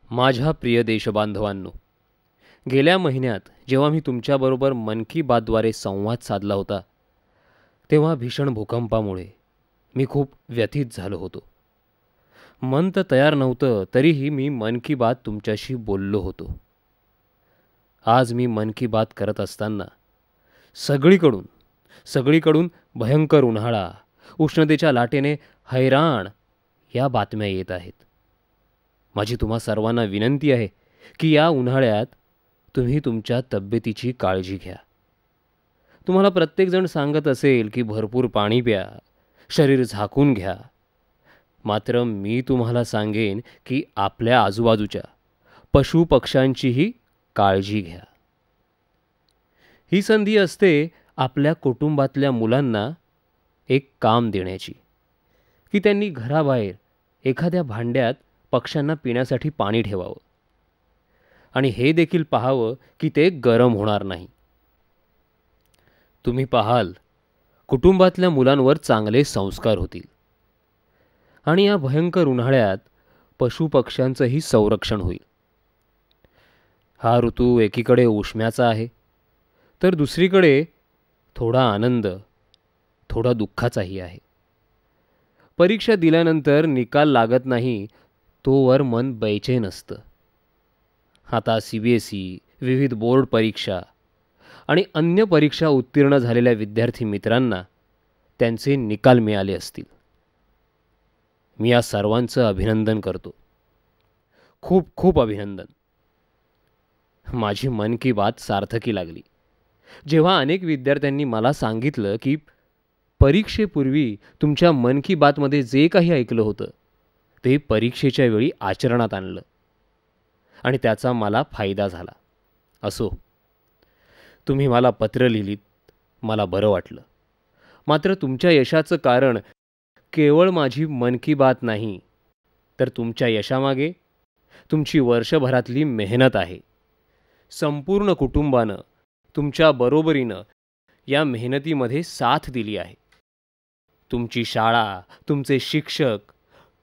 माझ्या प्रिय देशबांधवांनो, गेल्या महिन्यात जेव्हा मी तुमच्याबरोबर मन की बातद्वारे संवाद साधला होता, तेव्हा भीषण भूकंपामुळे मी खूप व्यथित झालो होतो. मन तर तयार नव्हतं, तरीही मी मन की बात तुमच्याशी बोललो होतो. आज मी मन की बात करत असताना सगळीकडून भयंकर उन्हाळा, उष्णतेच्या लाटेने हैराण या बातम्या येत आहेत. माझी तुम्हा सर्वांना विनंती आहे की या उन्हाळ्यात तुम्ही तुमच्या तब्येतीची काळजी घ्या. तुम्हाला प्रत्येकजण सांगत असेल की भरपूर पाणी प्या, शरीर झाकून घ्या. मात्र मी तुम्हाला सांगेन की आपल्या आजूबाजूच्या पशुपक्ष्यांचीही काळजी घ्या. ही संधी असते आपल्या कुटुंबातल्या मुलांना एक काम देण्याची, की त्यांनी घराबाहेर एखाद्या भांड्यात पक्ष्यांना पिण्यासाठी पाणी ठेवावं आणि हे देखील पाहावं की ते गरम होणार नाही. तुम्ही पाहाल कुटुंबातल्या मुलांवर चांगले संस्कार होतील आणि या भयंकर उन्हाळ्यात पशुपक्ष्यांचंही संरक्षण होईल. हा ऋतू एकीकडे उष्म्याचा आहे, तर दुसरीकडे थोडा आनंद, थोडा दुःखाचाही आहे. परीक्षा दिल्यानंतर निकाल लागत नाही तोवर मन बैचेन असतं. आता CBSE, विविध बोर्ड परीक्षा आणि अन्य परीक्षा उत्तीर्ण झालेल्या विद्यार्थी मित्रांना त्यांचे निकाल मिळाले असतील. मी या सर्वांचं अभिनंदन करतो. खूप खूप अभिनंदन. माझी मन की बात सार्थकी लागली जेव्हा अनेक विद्यार्थ्यांनी मला सांगितलं की परीक्षेपूर्वी तुमच्या मन की बातमध्ये जे काही ऐकलं होतं ते परीक्षेच्या वेळी आचरणात आणलं आणि त्याचा मला फायदा झाला. असो, तुम्ही मला पत्र लिहिलीत, मला बरं वाटलं. मात्र तुमच्या यशाचं कारण केवळ माझी मन की बात नाही, तर तुमच्या यशामागे तुमची वर्षभरातली मेहनत आहे. संपूर्ण कुटुंबानं तुमच्या बरोबरीनं या मेहनतीमध्ये साथ दिली आहे. तुमची शाळा, तुमचे शिक्षक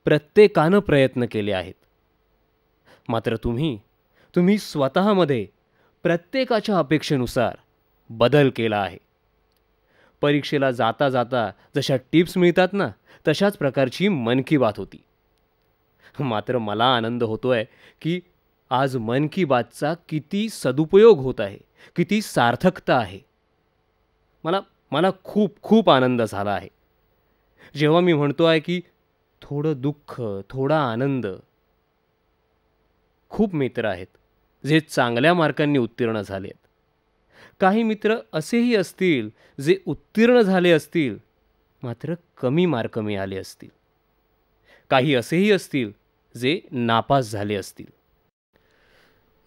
प्रत्येकानं प्रयत्न केले आहेत. मात्र तुम्ही स्वतःमध्ये प्रत्येकाच्या अपेक्षेनुसार बदल केला आहे. परीक्षेला जाता जाता जशा टिप्स मिळतात ना, तशाच प्रकारची मन की बात होती. मात्र मला आनंद होतोय की आज मन की बातचा किती सदुपयोग होत आहे, किती सार्थकता आहे. मला खूप खूप आनंद झाला आहे जेव्हा मी म्हणतो आहे की थोडं दुःख, थोडा आनंद. खूप मित्र आहेत जे चांगल्या मार्कांनी उत्तीर्ण झाले आहेत. काही मित्र असेही असतील जे उत्तीर्ण झाले असतील मात्र कमी मार्क मिळाले असतील. काही असेही असतील जे नापास झाले असतील.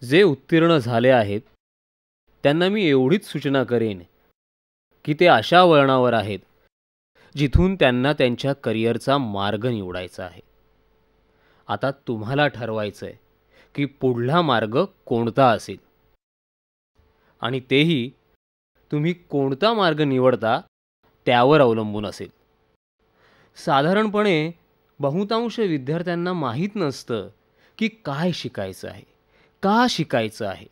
जे उत्तीर्ण झाले आहेत त्यांना मी एवढीच सूचना करेन की ते अशा वळणावर आहेत जिथून त्यांना त्यांच्या करिअरचा मार्ग निवडायचा आहे. आता तुम्हाला ठरवायचं आहे की पुढला मार्ग कोणता असेल आणि तेही तुम्ही कोणता मार्ग निवडता त्यावर अवलंबून असेल. साधारणपणे बहुतांश विद्यार्थ्यांना माहीत नसतं की काय शिकायचं आहे, का शिकायचं आहे,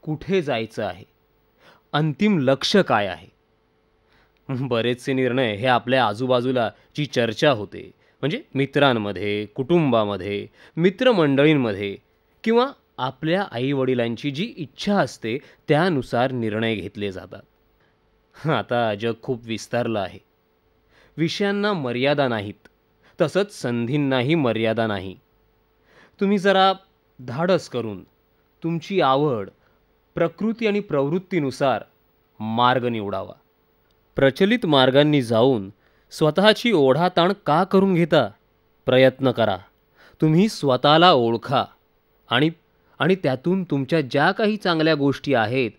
कुठे जायचं आहे, अंतिम लक्ष्य काय आहे. बरेचसे निर्णय हे आपल्या आजूबाजूला जी चर्चा होते, म्हणजे मित्रांमध्ये, कुटुंबामध्ये, मित्रमंडळींमध्ये किंवा आपल्या आईवडिलांची जी इच्छा असते त्यानुसार निर्णय घेतले जातात. आता जग खूप विस्तारलं आहे. विषयांना मर्यादा नाहीत, तसंच संधींनाही मर्यादा नाही. तुम्ही जरा धाडस करून तुमची आवड, प्रकृती आणि प्रवृत्तीनुसार मार्ग निवडावा. प्रचलित मार्गांनी जाऊन स्वतःची ओढाताण का करून घेता? प्रयत्न करा. तुम्ही स्वतःला ओळखा आणि त्यातून तुमच्या ज्या काही चांगल्या गोष्टी आहेत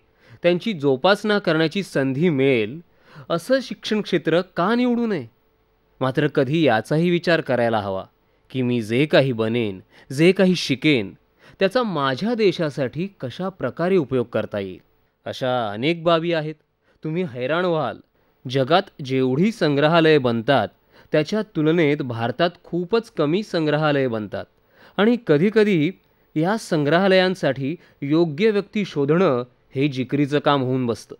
त्यांची जोपासना करण्याची संधी मिळेल असं शिक्षण क्षेत्र का निवडू नये? मात्र कधी याचाही विचार करायला हवा की मी जे काही बनेन, जे काही शिकेन त्याचा माझ्या देशासाठी कशा प्रकारे उपयोग करता येईल. अशा अनेक बाबी आहेत. तुम्ही हैराण व्हाल जगात जेवढी संग्रहालये बनतात त्याच्या तुलनेत भारतात खूपच कमी संग्रहालये बनतात आणि कधीकधी या संग्रहालयांसाठी योग्य व्यक्ती शोधणं हे जिकरीचं काम होऊन बसतं,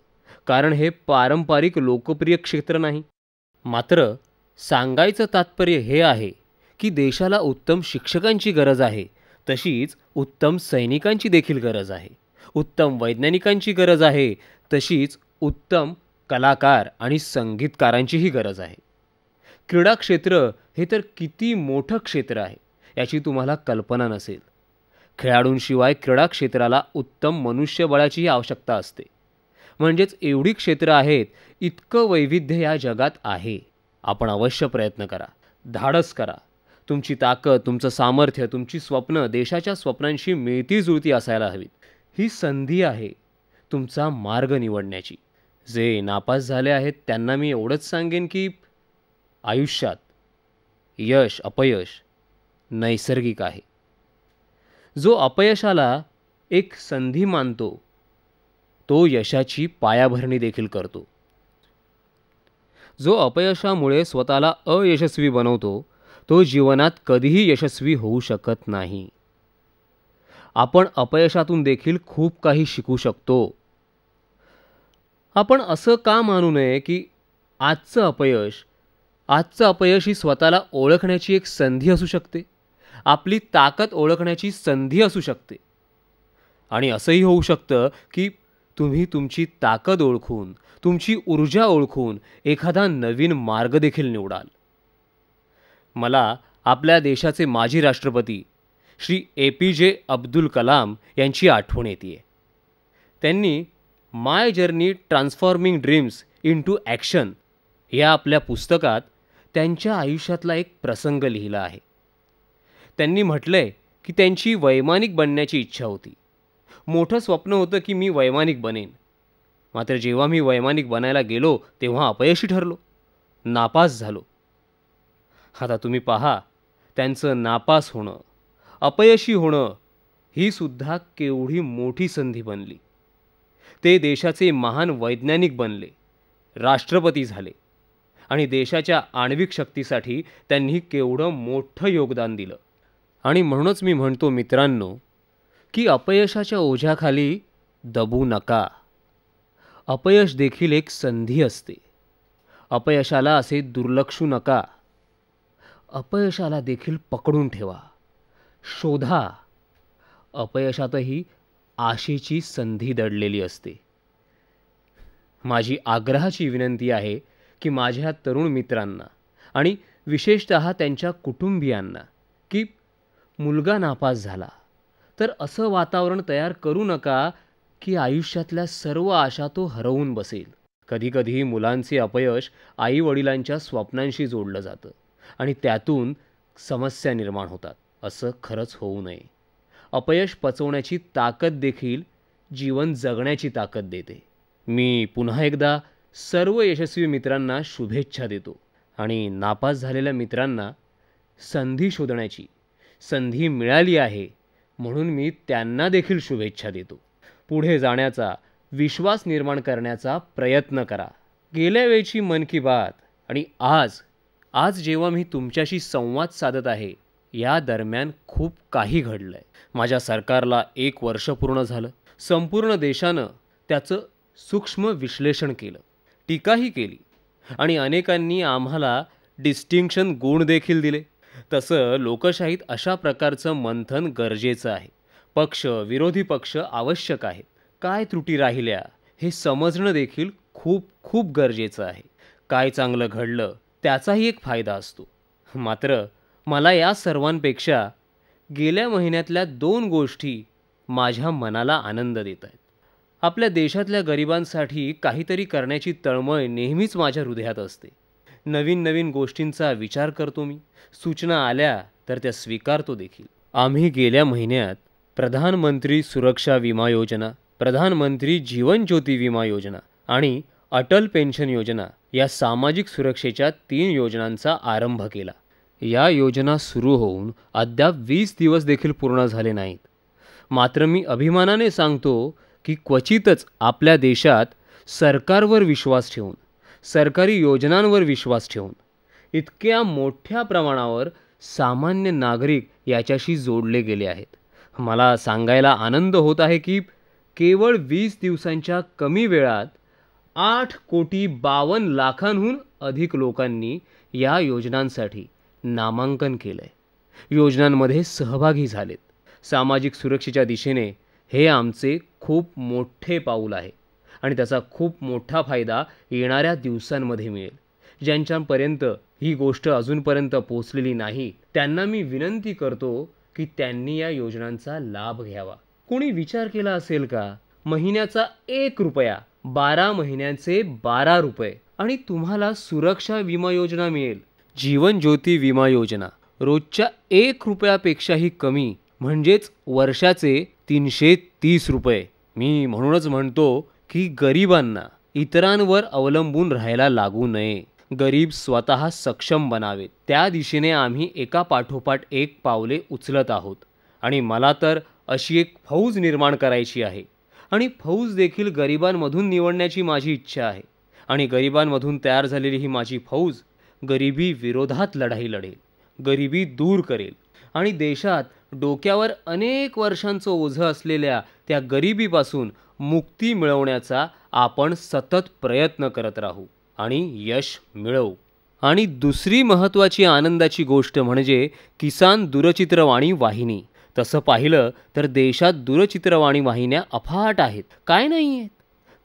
कारण हे पारंपरिक लोकप्रिय क्षेत्र नाही. मात्र सांगायचं तात्पर्य हे आहे की देशाला उत्तम शिक्षकांची गरज आहे, तशीच उत्तम सैनिकांची देखील गरज आहे. उत्तम वैज्ञानिकांची गरज आहे, तशीच उत्तम कलाकार आणि संगीतकारांचीही गरज आहे. क्रीडा क्षेत्र हे तर किती मोठं क्षेत्र आहे याची तुम्हाला कल्पना नसेल. खेळाडूंशिवाय क्रीडा क्षेत्राला उत्तम मनुष्यबळाचीही आवश्यकता असते. म्हणजेच एवढी क्षेत्र आहेत, इतकं वैविध्य या जगात आहे. आपण अवश्य प्रयत्न करा, धाडस करा. तुमची ताकद, तुमचं सामर्थ्य, तुमची स्वप्न देशाच्या स्वप्नांशी मिळती जुळती असायला हवीत. ही संधी आहे तुमचा मार्ग निवडण्याची. जे नापास झाले आहेत त्यांना मी एवढंच सांगेन की आयुष्यात यश अपयश नैसर्गिक आहे. जो अपयशाला एक संधी मानतो तो यशाची पायाभरणी देखील करतो. जो अपयशामुळे स्वतःला अयशस्वी बनवतो तो जीवनात कधीही यशस्वी होऊ शकत नाही. आपण अपयशातून देखील खूप काही शिकू शकतो. आपण असं का मानू नये की आजचं अपयश ही स्वतःला ओळखण्याची एक संधी असू शकते, आपली ताकद ओळखण्याची संधी असू शकते. आणि असंही होऊ शकतं की तुम्ही तुमची ताकद ओळखून, तुमची ऊर्जा ओळखून एखादा नवीन मार्ग देखील निवडाल. मला आपल्या देशाचे माजी राष्ट्रपती श्री APJ अब्दुल कलाम यांची आठवण येते. त्यांनी my journey transforming dreams into action या आपल्या पुस्तकात त्यांच्या आयुष्यातला एक प्रसंग लिहिला आहे. त्यांनी म्हटलंय की त्यांची वैमानिक बनण्याची इच्छा होती. मोठं स्वप्न होतं की मी वैमानिक बनेन. मात्र जेव्हा मी वैमानिक बनायला गेलो तेव्हा अपयशी ठरलो, नापास झालो. आता तुम्ही पहा, त्यांचं नापास होणं, अपयशी होणं ही सुद्धा केवढी मोठी संधी बनली. ते देशाचे महान वैज्ञानिक बनले, राष्ट्रपती झाले आणि देशाच्या आण्विक शक्तीसाठी त्यांनी केवढं मोठं योगदान दिलं. आणि म्हणूनच मी म्हणतो मित्रांनो की अपयशाच्या ओझ्याखाली दबू नका. अपयश देखील एक संधी असते. अपयशाला असे दुर्लक्षू नका. अपयशाला देखील पकडून ठेवा, शोधा. अपयशातही आशेची संधी दडलेली असते. माझी आग्रहाची विनंती आहे की माझ्या तरुण मित्रांना आणि विशेषतः त्यांच्या कुटुंबियांना की मुलगा नापास झाला तर असं वातावरण तयार करू नका की आयुष्यातल्या सर्व आशा तो हरवून बसेल. कधीकधी मुलांचे अपयश आईवडिलांच्या स्वप्नांशी जोडलं जातं आणि त्यातून समस्या निर्माण होतात. असं खरंच होऊ नये. अपयश पचवण्याची ताकद देखील जीवन जगण्याची ताकद देते. मी पुन्हा एकदा सर्व यशस्वी मित्रांना शुभेच्छा देतो आणि नापास झालेल्या मित्रांना संधी शोधण्याची संधी मिळाली आहे म्हणून मी त्यांना देखील शुभेच्छा देतो. पुढे जाण्याचा, विश्वास निर्माण करण्याचा प्रयत्न करा. गेल्या वेळची मन की बात आणि आज जेव्हा मी तुमच्याशी संवाद साधत आहे या दरम्यान खूप काही घडलंय. माझ्या सरकारला 1 वर्ष पूर्ण झालं. संपूर्ण देशानं त्याचं सूक्ष्म विश्लेषण केलं, टीकाही केली आणि अनेकांनी आम्हाला डिस्टिंक्शन गुण देखील दिले. तसं लोकशाहीत अशा प्रकारचं मंथन गरजेचं आहे. पक्ष, विरोधी पक्ष आवश्यक आहेत. काय त्रुटी राहिल्या हे समजणं देखील खूप खूप गरजेचं आहे. काय चांगलं घडलं त्याचाही एक फायदा असतो. मात्र मला या सर्वांपेक्षा गेल्या महिन्यातल्या 2 गोष्टी माझ्या मनाला आनंद देत आहेत. आपल्या देशातल्या गरिबांसाठी काहीतरी करण्याची तळमळ नेहमीच माझ्या हृदयात असते. नवीन गोष्टींचा विचार करतो मी. सूचना आल्या तर त्या स्वीकारतो देखील. आम्ही गेल्या महिन्यात प्रधानमंत्री सुरक्षा विमा योजना, प्रधानमंत्री जीवन ज्योती विमा योजना आणि अटल पेन्शन योजना या सामाजिक सुरक्षेच्या 3 योजनांचा आरंभ केला. या योजना सुरू होऊन अद्याप 20 दिवस देखील पूर्ण झाले नाहीत. मात्र मी अभिमानाने सांगतो की क्वचितच आपल्या देशात सरकारवर विश्वास ठेवून सरकारी योजनांवर विश्वास ठेवून इतक्या मोठ्या प्रमाणावर सामान्य नागरिक याच्याशी जोडले गेले आहेत. मला सांगायला आनंद होत आहे की केवळ 20 दिवसांच्या कमी वेळात 8,52,00,000हून अधिक लोकांनी या योजनांसाठी नामांकन केलंय, योजनांमध्ये सहभागी झालेत. सामाजिक सुरक्षेच्या दिशेने हे आमचे खूप मोठे पाऊल आहे आणि त्याचा खूप मोठा फायदा येणाऱ्या दिवसांमध्ये मिळेल. ज्यांच्यापर्यंत ही गोष्ट अजूनपर्यंत पोहोचलेली नाही त्यांना मी विनंती करतो की त्यांनी या योजनांचा लाभ घ्यावा. कोणी विचार केला असेल का, महिन्याचा 1 रुपया 12 महिन्यांचे 12 रुपये आणि तुम्हाला सुरक्षा विमा योजना मिळेल. जीवन ज्योती विमा योजना रोजच्या 1 रुपयापेक्षाही कमी, म्हणजेच वर्षाचे 330 रुपये. मी म्हणूनच म्हणतो की गरिबांना इतरांवर अवलंबून राहायला लागू नये. गरीब स्वतः सक्षम बनावेत, त्या दिशेने आम्ही एका पाठोपाठ एक पावले उचलत आहोत. आणि मला तर अशी एक फौज निर्माण करायची आहे आणि फौज देखील गरिबांमधून निवडण्याची माझी इच्छा आहे. आणि गरिबांमधून तयार झालेली ही माझी फौज गरिबी विरोधात लढाई लढेल, गरिबी दूर करेल आणि देशात डोक्यावर अनेक वर्षांचं ओझं असलेल्या त्या गरिबीपासून मुक्ती मिळवण्याचा आपण सतत प्रयत्न करत राहू आणि यश मिळवू. आणि दुसरी महत्त्वाची आनंदाची गोष्ट म्हणजे किसान दूरचित्रवाणी वाहिनी. तसं पाहिलं तर देशात दूरचित्रवाणी वाहिन्या अफाट आहेत, काय नाही आहेत.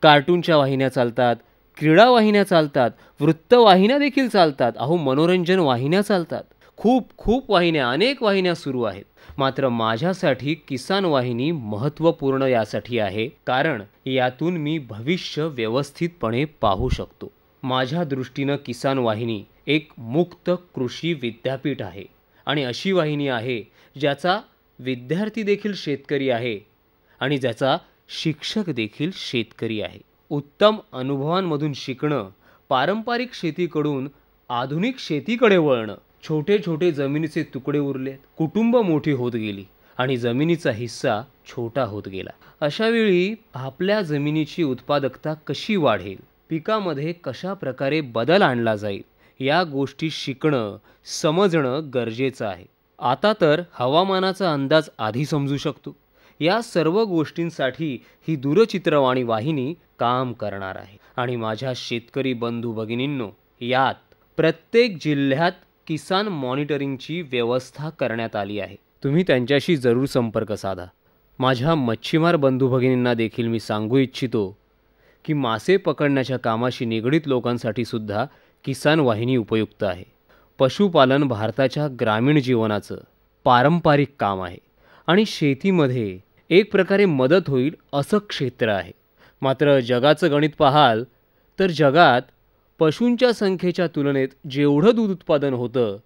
कार्टूनच्या वाहिन्या चालतात, क्रीडा वाहिन्या चालतात, वृत्तवाहिन्या देखील चालतात, मनोरंजन वाहिन्या चालतात. खूप खूप वाहिन्या, अनेक वाहिन्या सुरू आहेत. मात्र माझ्यासाठी किसान वाहिनी महत्त्वपूर्ण यासाठी आहे कारण यातून मी भविष्य व्यवस्थितपणे पाहू शकतो. माझ्या दृष्टीनं किसान वाहिनी एक मुक्त कृषी विद्यापीठ आहे आणि अशी वाहिनी आहे ज्याचा विद्यार्थी देखील शेतकरी आहे आणि ज्याचा शिक्षक देखील शेतकरी आहे. उत्तम अनुभवांमधून शिकणं, पारंपरिक शेतीकडून आधुनिक शेतीकडे वळणं. छोटे छोटे जमिनीचे तुकडे उरलेत, कुटुंब मोठी होत गेली आणि जमिनीचा हिस्सा छोटा होत गेला. अशावेळी आपल्या जमिनीची उत्पादकता कशी वाढेल, पिकामध्ये कशा प्रकारे बदल आणला जाईल, या गोष्टी शिकणं, समजणं गरजेचं आहे. आता तर हवामानाचा अंदाज आधी समजू शकतो. या सर्व गोष्टींसाठी ही दूरचित्रवाणी वाहिनी काम करणार आहे. आणि माझ्या शेतकरी बंधू भगिनींनो, यात प्रत्येक जिल्ह्यात किसान मॉनिटरिंगची व्यवस्था करण्यात आली आहे. तुम्ही त्यांच्याशी जरूर संपर्क साधा. माझ्या मच्छीमार बंधू भगिनींना देखील मी सांगू इच्छितो की मासे पकडण्याच्या कामाशी निगडित लोकांसाठी सुद्धा किसान वाहिनी उपयुक्त आहे. पशुपालन भारताच्या ग्रामीण जीवनाचं पारंपरिक काम आहे आणि शेतीमध्ये एक प्रकारे मदत होईल असं क्षेत्र आहे. मात्र जगाचं गणित पाहाल तर जगात पशूंच्या संख्येच्या तुलनेत जेवढं दूध उत्पादन होतं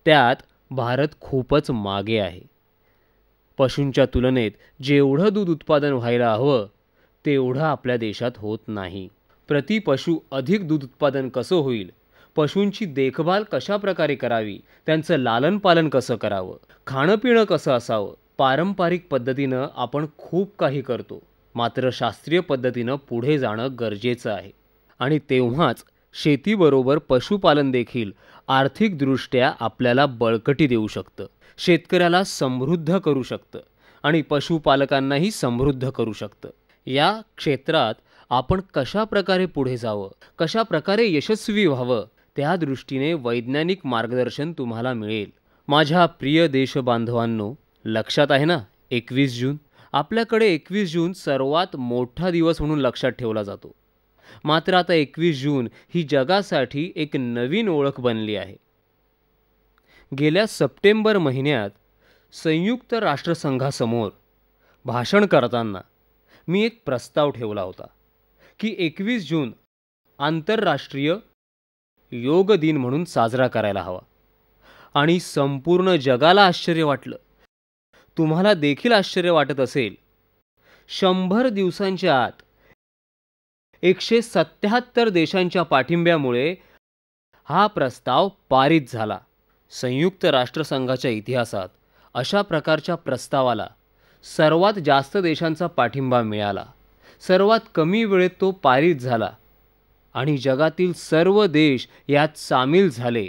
त्यात भारत खूपच मागे आहे. पशूंच्या तुलनेत जेवढं दूध उत्पादन व्हायला हवं तेवढं आपल्या देशात होत नाही. प्रति पशु अधिक दूध उत्पादन कसं होईल, पशूंची देखभाल कशा प्रकारे करावी, त्यांचं लालन पालन कसं करावं, खाणं पिणं कसं असावं. पारंपरिक पद्धतीनं आपण खूप काही करतो, मात्र शास्त्रीय पद्धतीनं पुढे जाणं गरजेचं आहे. आणि तेव्हाच शेतीबरोबर पशुपालन देखील आर्थिकदृष्ट्या आपल्याला बळकटी देऊ शकतं, शेतकऱ्याला समृद्ध करू शकतं आणि पशुपालकांनाही समृद्ध करू शकतं. या क्षेत्रात आपण कशा प्रकारे पुढे जावं, कशा प्रकारे यशस्वी व्हावं, त्या दृष्टीने वैज्ञानिक मार्गदर्शन तुम्हाला मिळेल. माझ्या प्रिय देशबांधवांनो, लक्षात आहे ना 21 जून? आपल्याकडे 21 जून सर्वात मोठा दिवस म्हणून लक्षात ठेवला जातो. मात्र आता 21 जून ही जगासाठी एक नवीन ओळख बनली आहे. गेल्या सप्टेंबर महिन्यात संयुक्त राष्ट्रसंघासमोर भाषण करताना मी एक प्रस्ताव ठेवला होता की 21 जून आंतरराष्ट्रीय योग दिन म्हणून साजरा करायला हवा. आणि संपूर्ण जगाला आश्चर्य वाटलं. तुम्हाला देखील आश्चर्य वाटत असेल. 100 दिवसांच्या आत 177 देशांच्या पाठिंब्यामुळे हा प्रस्ताव पारित झाला. संयुक्त राष्ट्रसंघाच्या इतिहासात अशा प्रकारच्या प्रस्तावाला सर्वात जास्त देशांचा पाठिंबा मिळाला. सर्वात कमी वेळेत तो पारित झाला. आणि जगातील सर्व देश यात सामील झाले,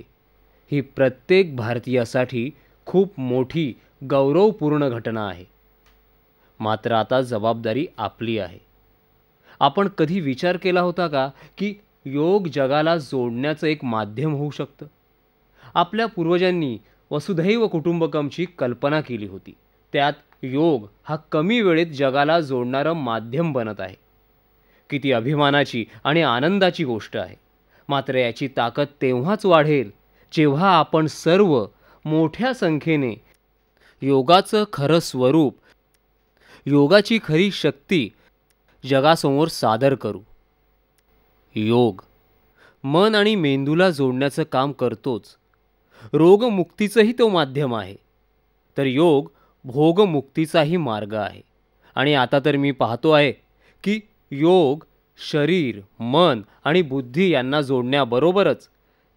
ही प्रत्येक भारतीयासाठी खूप मोठी गौरवपूर्ण घटना आहे. मात्र आता जबाबदारी आपली आहे. आपण कधी विचार केला होता का की योग जगाला जोडण्याचं एक माध्यम होऊ शकतं? आपल्या पूर्वजांनी वसुधैव कुटुंबकमची कल्पना केली होती. त्यात योग हा कमी वेळेत जगाला जोडणारं माध्यम बनत आहे. किती अभिमानाची आणि आनंदाची गोष्ट आहे. मात्र याची ताकद तेव्हाच वाढेल जेव्हा आपण सर्व मोठ्या संख्येने योगाचं खरं स्वरूप, योगाची खरी शक्ती जगासमोर सादर करू. योग मन आणि मेंदूला जोडण्याचं काम करतोच. रोगमुक्तीचंही तो माध्यम आहे. तर योग भोगमुक्तीचाही मार्ग आहे. आणि आता तर मी पाहतो आहे की योग शरीर, मन आणि बुद्धी यांना जोडण्याबरोबरच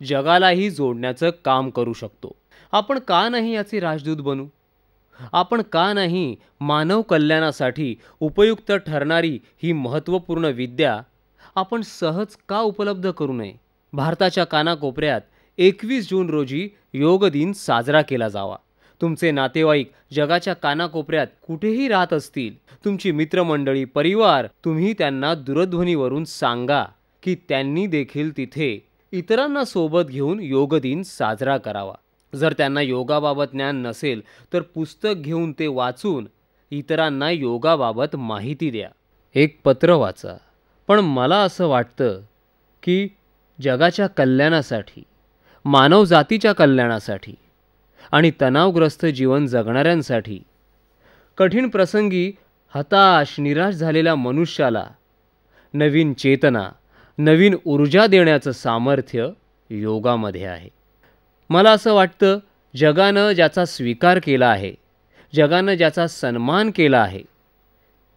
जगालाही जोडण्याचं काम करू शकतो. आपण का नाही याचे राजदूत बनू? आपण का नाही मानव कल्याणासाठी उपयुक्त ठरणारी ही महत्त्वपूर्ण विद्या आपण सहज का उपलब्ध करू नये? भारताच्या कानाकोपऱ्यात 21 जून रोजी योग दिन साजरा केला जावा. तुमचे नातेवाईक जगाच्या कानाकोपऱ्यात कुठेही राहत असतील, तुमची मित्रमंडळी, परिवार, तुम्ही त्यांना दूरध्वनीवरून सांगा की त्यांनी देखील तिथे इतरांना सोबत घेऊन योग दिन साजरा करावा. जर त्यांना योगाबाबत ज्ञान नसेल तर पुस्तक घेऊन ते वाचून इतरांना योगाबाबत माहिती द्या. एक पत्र वाचा. पण मला असं वाटतं की जगाच्या कल्याणासाठी, मानवजातीच्या कल्याणासाठी आणि तणावग्रस्त जीवन जगणाऱ्यांसाठी कठीण प्रसंगी हताश, निराश झालेल्या मनुष्याला नवीन चेतना, नवीन ऊर्जा देण्याचं सामर्थ्य योगामध्ये आहे. मला असं वाटतं जगानं ज्याचा स्वीकार केला आहे, जगानं ज्याचा सन्मान केला आहे,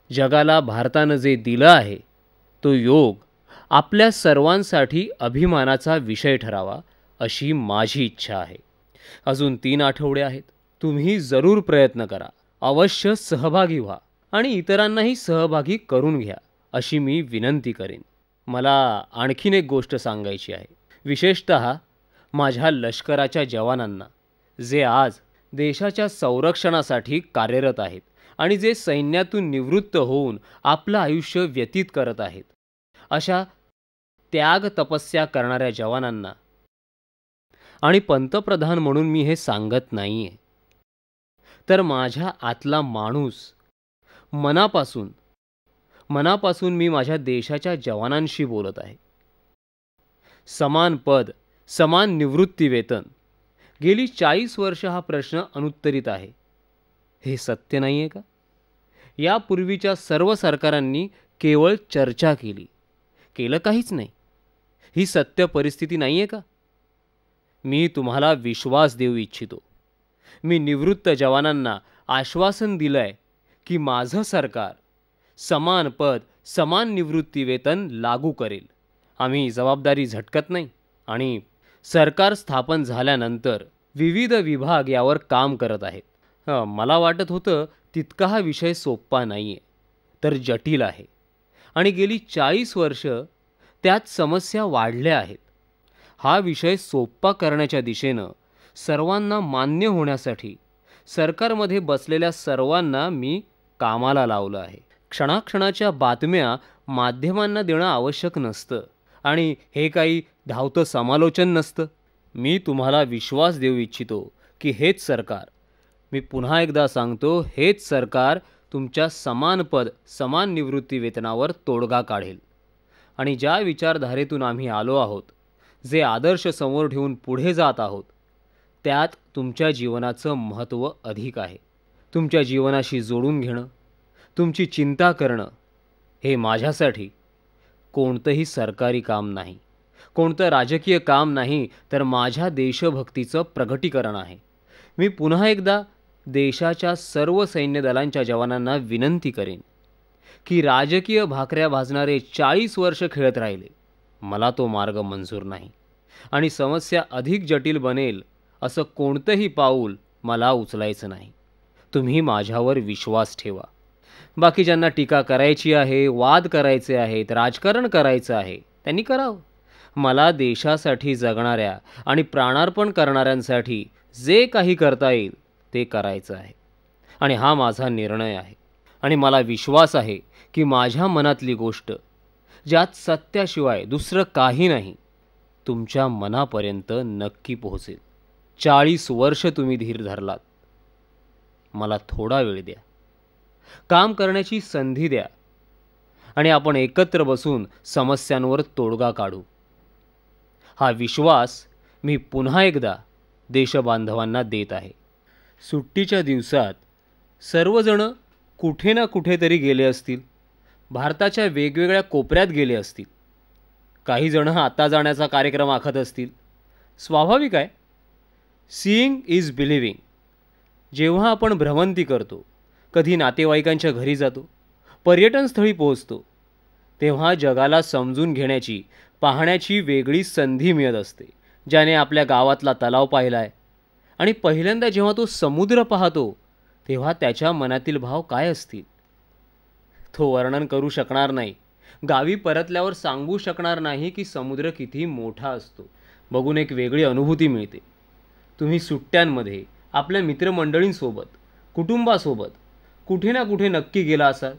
जगाला भारतानं जे दिलं आहे, तो योग आपल्या सर्वांसाठी अभिमानाचा विषय ठरावा अशी माझी इच्छा आहे. अजून 3 आठवडे आहेत. तुम्ही जरूर प्रयत्न करा, अवश्य सहभागी व्हा आणि इतरांनाही सहभागी करून घ्या अशी मी विनंती करेन. मला आणखीन एक गोष्ट सांगायची आहे, विशेषतः माझ्या लष्कराच्या जवानांना, जे आज देशाच्या संरक्षणासाठी कार्यरत आहेत आणि जे सैन्यातून निवृत्त होऊन आपलं आयुष्य व्यतीत करत आहेत. अशा त्याग तपस्या करणाऱ्या जवानांना. आणि पंतप्रधान म्हणून मी हे सांगत नाहीये, तर माझ्या आतला माणूस मनापासून मी माझ्या देशाच्या जवानांशी बोलत आहे. समान पद, समान निवृत्ती वेतन, गेली 40 वर्ष हा प्रश्न अनुत्तरित आहे. हे सत्य नाहीये का? यापूर्वीच्या सर्व सरकारांनी केवळ चर्चा केलं काहीच नाही. ही सत्य परिस्थिती नाहीये का? मी तुम्हाला विश्वास देऊ इच्छितो. मी निवृत्त जवानांना आश्वासन दिलंय की माझं सरकार समान पद, समान निवृत्ती वेतन लागू करेल. आम्ही जबाबदारी झटकत नाही आणि सरकार स्थापन झाल्यानंतर विविध विभाग यावर काम करत आहेत. मला वाटत होतं तितका हा विषय सोप्पा नाहीये, तर जटिल आहे आणि गेली 40 वर्ष त्यात समस्या वाढल्या आहेत. हा विषय सोप्पा करण्याच्या दिशेनं सर्वांना मान्य होण्यासाठी सरकारमध्ये बसलेल्या सर्वांना मी कामाला लावलं आहे. क्षणाक्षणाच्या बातम्या माध्यमांना देणं आवश्यक नसतं आणि हे काही धावतं समालोचन नसतं. मी तुम्हाला विश्वास देऊ इच्छितो की हेच सरकार, मी पुन्हा एकदा सांगतो, हेच सरकार तुमच्या समान पद, समान निवृत्ती वेतनावर तोडगा काढेल. आणि ज्या विचारधारेतून आम्ही आलो आहोत, जे आदर्श समोर ठेवून पुढे जात आहोत, त्यात तुमच्या जीवनाचं महत्त्व अधिक आहे. तुमच्या जीवनाशी जोडून घेणं, तुमची चिंता करणं, हे माझ्यासाठी कोणतंही सरकारी काम नाही, कोणतं राजकीय काम नाही, तर माझ्या देशभक्तीचं प्रगटीकरण आहे. मी पुन्हा एकदा देशाच्या सर्व सैन्य दलांच्या जवानांना विनंती करेन की राजकीय भाकऱ्या भाजणारे 40 वर्ष खेळत राहिले, मला तो मार्ग मंजूर नाही आणि समस्या अधिक जटिल बनेल असं कोणतंही पाऊल मला उचलायचं नाही. तुम्ही माझ्यावर विश्वास ठेवा. बाकी ज्यांना टीका करायची आहे, वाद करायचे आहेत, राजकारण करायचं आहे, त्यांनी करावं. मला देशासाठी जगणाऱ्या आणि प्राणार्पण करणाऱ्यांसाठी जे काही करता येईल ते करायचं आहे आणि हा माझा निर्णय आहे. आणि मला विश्वास आहे की माझ्या मनातली गोष्ट, ज्यात सत्याशिवाय दुसरं काही नाही, तुमच्या मनापर्यंत नक्की पोहोचेल. 40 वर्ष तुम्ही धीर धरलात. मला थोडा वेळ द्या, काम करण्याची संधी द्या आणि आपण एकत्र बसून समस्यांवर तोडगा काढू. हा विश्वास मी पुन्हा एकदा देशबांधवांना देत आहे. सुट्टीच्या दिवसात सर्वजण कुठे ना कुठेतरी गेले असतील. भारताच्या वेगवेगळ्या कोपऱ्यात गेले असतील. काही जण आता जाण्याचा कार्यक्रम आखत असतील. स्वाभाविक आहे. Seeing is believing. जेव्हा आपण भ्रमंती करतो, कधी नातेवाईकांच्या घरी जातो, पर्यटनस्थळी पोहोचतो, तेव्हा जगाला समजून घेण्याची, पाहण्याची वेगळी संधी मिळत असते. ज्याने आपल्या गावातला तलाव पाहिला आहे आणि पहिल्यांदा जेव्हा तो समुद्र पाहतो तेव्हा त्याच्या मनातील भाव काय असतील तो वर्णन करू शकणार नाही. गावी परतल्यावर सांगू शकणार नाही की समुद्र किती मोठा असतो. बघून एक वेगळी अनुभूती मिळते. तुम्ही सुट्ट्यांमध्ये आपल्या मित्रमंडळींसोबत, कुटुंबासोबत कुठे ना कुठे नक्की गेला असाल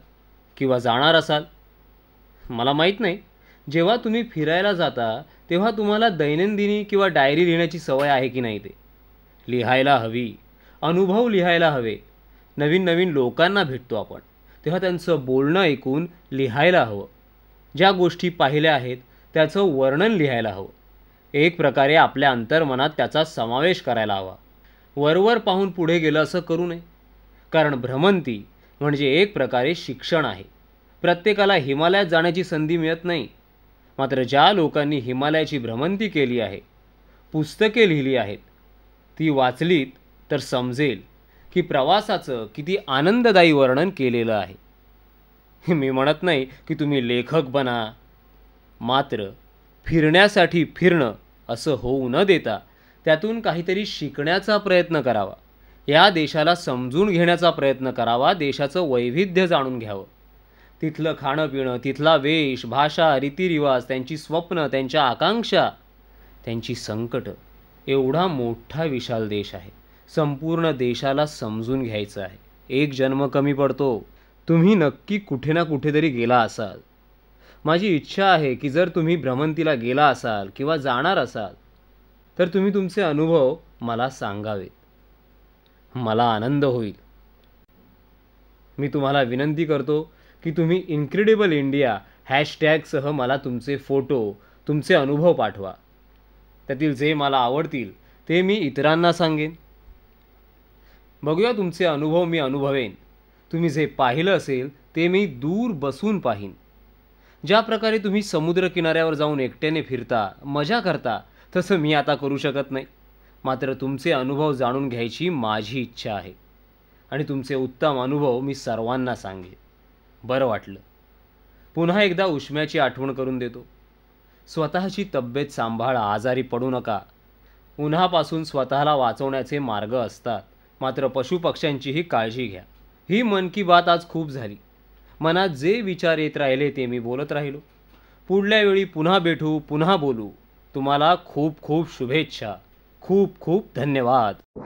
किंवा जाणार असाल. मला माहीत नाही, जेव्हा तुम्ही फिरायला जाता तेव्हा तुम्हाला दैनंदिनी किंवा डायरी लिहिण्याची सवय आहे की नाही. ते लिहायला हवी. अनुभव लिहायला हवे. नवीन नवीन लोकांना भेटतो आपण, तेव्हा त्यांचं बोलणं ऐकून लिहायला हवं. ज्या गोष्टी पाहिल्या आहेत त्याचं वर्णन लिहायला हवं. एक प्रकारे आपल्या अंतर्मनात त्याचा समावेश करायला हवा. वरवर पाहून पुढे गेलं असं करू नये. कारण भ्रमंती म्हणजे एक प्रकारे शिक्षण आहे. प्रत्येकाला हिमालयात जाण्याची संधी मिळत नाही. मात्र ज्या लोकांनी हिमालयाची भ्रमंती केली आहे, पुस्तके लिहिली आहेत, ती वाचलीत तर समजेल की प्रवासाचं किती आनंददायी वर्णन केलेलं आहे. मी म्हणत नाही की तुम्ही लेखक बना, मात्र फिरण्यासाठी फिरणं असं होऊ न देता त्यातून काहीतरी शिकण्याचा प्रयत्न करावा. या देशाला समजून घेण्याचा प्रयत्न करावा. देशाचं वैविध्य जाणून घ्यावं. तिथलं खाणं पिणं, तिथला वेश, भाषा, रीतिरिवाज, त्यांची स्वप्न, त्यांच्या आकांक्षा, त्यांची संकटं. एवढा मोठा विशाल देश आहे. संपूर्ण देशाला समजून घ्यायचं आहे. एक जन्म कमी पडतो. तुम्ही नक्की कुठे ना कुठेतरी गेला असाल. माझी इच्छा आहे की जर तुम्ही भ्रमंतीला गेला असाल किंवा जाणार असाल तर तुम्ही तुमचे अनुभव मला सांगावेत. मला आनंद होईल. मी तुम्हाला विनंती करतो की तुम्ही इन्क्रेडिबल इंडिया हॅशटॅगसह मला तुमचे फोटो, तुमचे अनुभव पाठवा. त्यातील जे मला आवडतील ते मी इतरांना सांगेन. बघूया तुमचे अनुभव मी अनुभवेन. तुम्ही जे पाहिलं असेल ते मी दूर बसून पाहीन. ज्या प्रकारे तुम्ही समुद्र किनाऱ्यावर जाऊन एकट्याने फिरता, मजा करता, तसं मी आता करू शकत नाही. मात्र तुमचे अनुभव जाणून घ्यायची माझी इच्छा आहे आणि तुमचे उत्तम अनुभव मी सर्वांना सांगेन. बरं वाटलं. पुन्हा एकदा उष्म्याची आठवण करून देतो. स्वतःची तब्येत सांभाळा. आजारी पडू नका. उन्हापासून स्वतःला वाचवण्याचे मार्ग असतात. मात्र पशुपक्ष्यांचीही काळजी घ्या. ही मन की बात आज खूप झाली. मनात जे विचार येत राहिले ते मी बोलत राहिलो. पुढल्या वेळी पुन्हा भेटू, पुन्हा बोलू. तुम्हाला खूप खूप शुभेच्छा. खूप खूप धन्यवाद.